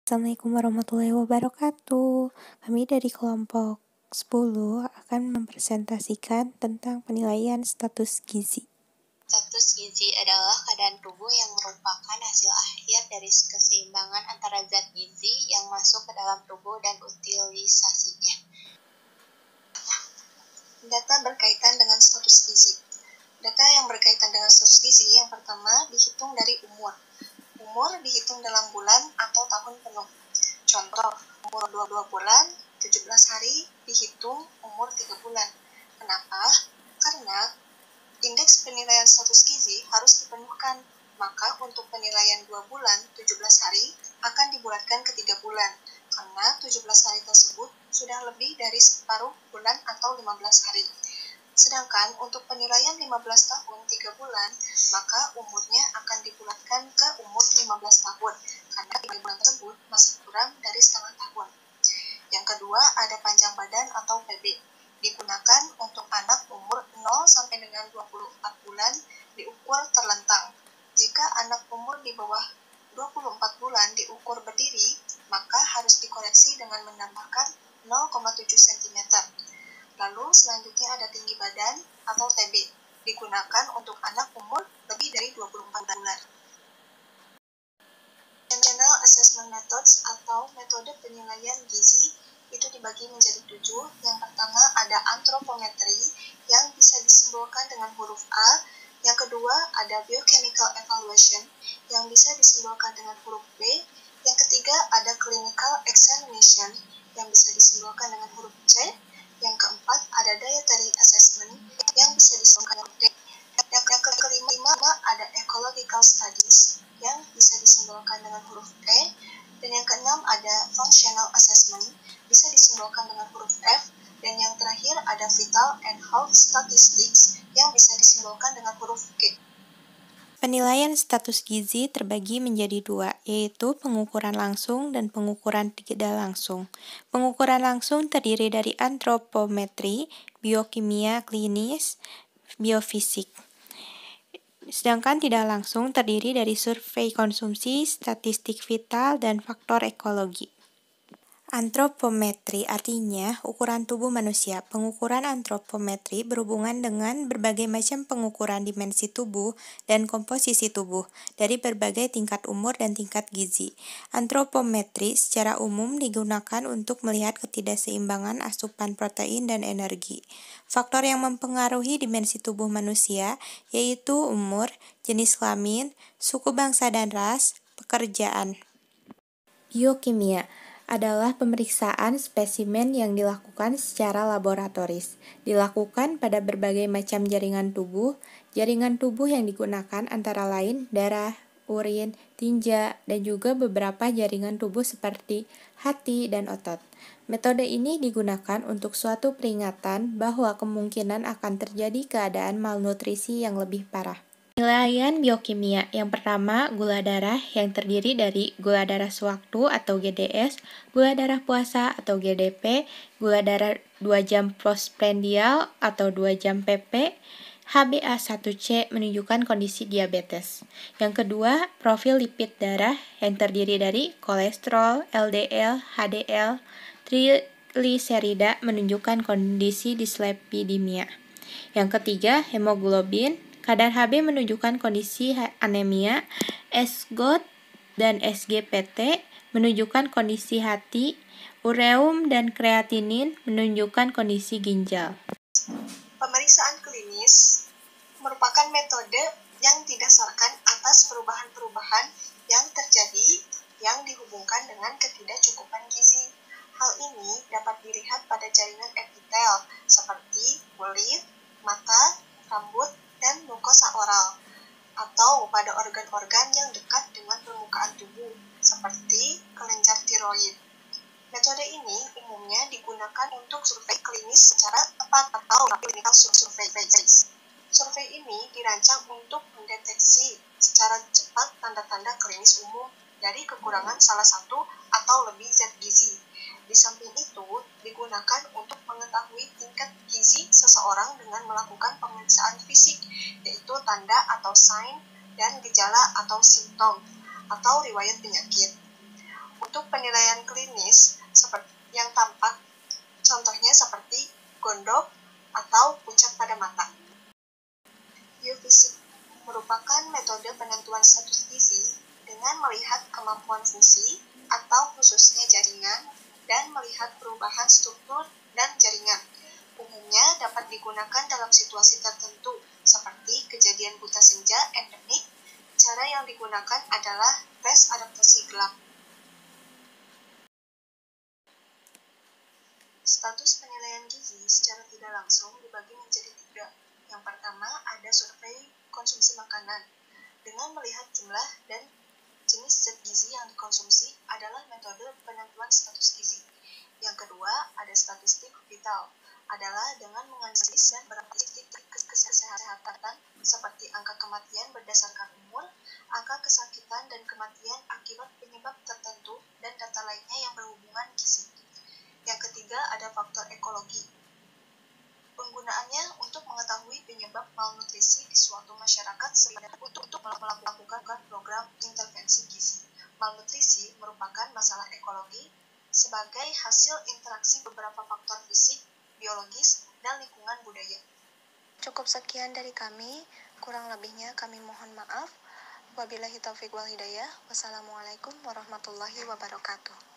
Assalamualaikum warahmatullahi wabarakatuh. Kami dari kelompok 10 akan mempresentasikan tentang penilaian status gizi. Status gizi adalah keadaan tubuh yang merupakan hasil akhir dari keseimbangan antara zat gizi yang masuk ke dalam tubuh dan utilisasinya. Data berkaitan dengan status gizi. Data yang berkaitan dengan status gizi yang pertama dihitung dari umur. Umur dihitung dalam bulan atau tahun penuh. Contoh, umur 22 bulan, 17 hari dihitung umur 3 bulan. Kenapa? Karena indeks penilaian status gizi harus dipenuhkan. Maka untuk penilaian 2 bulan, 17 hari akan dibulatkan ke 3 bulan. Karena 17 hari tersebut sudah lebih dari separuh bulan atau 15 hari. Sedangkan untuk penilaian 15 tahun 3 bulan, maka umurnya akan dibulatkan ke umur 15 tahun, karena 3 bulan tersebut masih kurang dari setengah tahun. Yang kedua, ada panjang badan atau PB. Digunakan untuk anak umur 0 sampai dengan 24 bulan diukur terlentang. Jika anak umur di bawah 24 bulan diukur berdiri, maka harus dikoreksi dengan menambahkan 0,7 cm. Lalu selanjutnya ada tinggi badan atau TB, digunakan untuk anak umur lebih dari 24 bulan. General Assessment Methods atau metode penilaian gizi itu dibagi menjadi 7. Yang pertama ada antropometri yang bisa disimbolkan dengan huruf A. Yang kedua ada biochemical evaluation yang bisa disimbolkan dengan huruf B. Yang ketiga ada clinical examination yang bisa disimbolkan dengan huruf C. Yang keempat ada dietary assessment yang bisa disimbolkan dengan huruf D. Yang kelima ada ecological studies yang bisa disimbolkan dengan huruf E. Dan yang keenam ada functional assessment bisa disimbolkan dengan huruf F. Dan yang terakhir ada vital and health statistics yang bisa disimbolkan dengan huruf G. Penilaian status gizi terbagi menjadi 2, yaitu pengukuran langsung dan pengukuran tidak langsung. Pengukuran langsung terdiri dari antropometri, biokimia klinis, biofisik. Sedangkan tidak langsung terdiri dari survei konsumsi, statistik vital, dan faktor ekologi. Antropometri artinya ukuran tubuh manusia. Pengukuran antropometri berhubungan dengan berbagai macam pengukuran dimensi tubuh dan komposisi tubuh dari berbagai tingkat umur dan tingkat gizi. Antropometri secara umum digunakan untuk melihat ketidakseimbangan asupan protein dan energi. Faktor yang mempengaruhi dimensi tubuh manusia yaitu umur, jenis kelamin, suku bangsa dan ras, pekerjaan. Biokimia adalah pemeriksaan spesimen yang dilakukan secara laboratoris. Dilakukan pada berbagai macam jaringan tubuh. Jaringan tubuh yang digunakan antara lain darah, urin, tinja, dan juga beberapa jaringan tubuh seperti hati dan otot. Metode ini digunakan untuk suatu peringatan bahwa kemungkinan akan terjadi keadaan malnutrisi yang lebih parah. Penilaian biokimia yang pertama, gula darah yang terdiri dari gula darah sewaktu atau GDS, gula darah puasa atau GDP, gula darah 2 jam postprandial atau 2 jam PP, HbA1c menunjukkan kondisi diabetes. Yang kedua, profil lipid darah yang terdiri dari kolesterol, LDL, HDL, trigliserida menunjukkan kondisi dislipidemia. Yang ketiga, hemoglobin. Kadar Hb menunjukkan kondisi anemia, SGOT dan SGPT menunjukkan kondisi hati, ureum dan kreatinin menunjukkan kondisi ginjal. Pemeriksaan klinis merupakan metode yang didasarkan atas perubahan-perubahan yang terjadi yang dihubungkan dengan ketidakcukupan gizi. Hal ini dapat dilihat pada jaringan epitel seperti kulit, mata, rambut, dan mukosa oral, atau pada organ-organ yang dekat dengan permukaan tubuh, seperti kelenjar tiroid. Metode ini umumnya digunakan untuk survei klinis secara tepat atau clinical survey. Survei ini dirancang untuk mendeteksi secara cepat tanda-tanda klinis umum dari kekurangan salah satu atau lebih zat gizi. Di samping itu, digunakan untuk mengetahui tingkat gizi seseorang dengan melakukan pemeriksaan fisik, yaitu tanda atau sign dan gejala atau simptom, atau riwayat penyakit. Untuk penilaian klinis seperti yang tampak, contohnya seperti gondok atau pucat pada mata. Biofisik merupakan metode penentuan status gizi dengan melihat kemampuan fungsi atau khususnya jaringan dan melihat perubahan struktur dan jaringan. Umumnya dapat digunakan dalam situasi tertentu seperti kejadian buta senja endemik. Cara yang digunakan adalah tes adaptasi gelap. Status penilaian gizi secara tidak langsung dibagi menjadi 3. Yang pertama ada survei konsumsi makanan. Dengan melihat jumlah dan jenis zat gizi yang dikonsumsi adalah metode penentuan status gizi. Yang kedua ada statistik vital, adalah dengan menganalisis dan berakhir kesehatan seperti angka kematian berdasarkan umur, angka kesakitan dan kematian akibat penyebab tertentu, dan data lainnya yang berhubungan gizi. Yang ketiga ada faktor ekologi. Penggunaannya untuk mengetahui penyebab malnutrisi di suatu masyarakat untuk melakukan program intervensi gizi. Malnutrisi merupakan masalah ekologi sebagai hasil interaksi beberapa faktor fisik, biologis, dan lingkungan budaya. Cukup sekian dari kami, kurang lebihnya kami mohon maaf. Wabillahi taufiq wal hidayah. Wassalamualaikum warahmatullahi wabarakatuh.